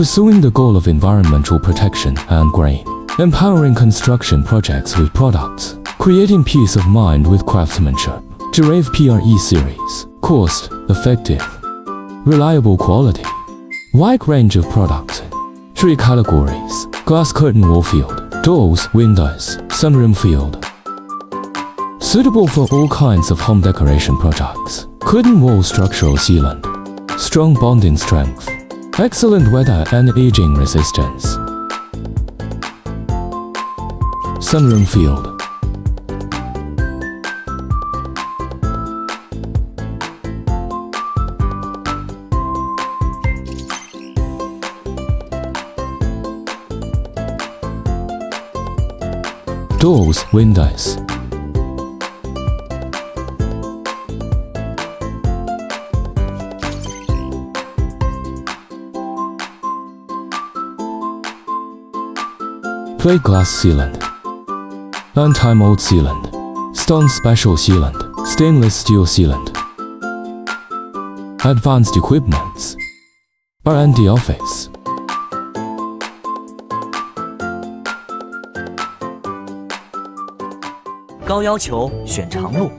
pursuing the goal of environmental protection and green, empowering construction projects with products, creating peace of mind with craftsmanship. Decorative PRE series, cost, effective, reliable quality, wide range of products, 3 categories, glass curtain wall field, doors, windows, sunroom field. Suitable for all kinds of home decoration projects. Curtain wall structural sealant, strong bonding strength, excellent weather and aging resistance. Sunroom field. Doors, windows. Plate glass sealant, anti-mold sealant, stone special sealant, stainless steel sealant. Advanced equipments, R&D office. 高要求选长路。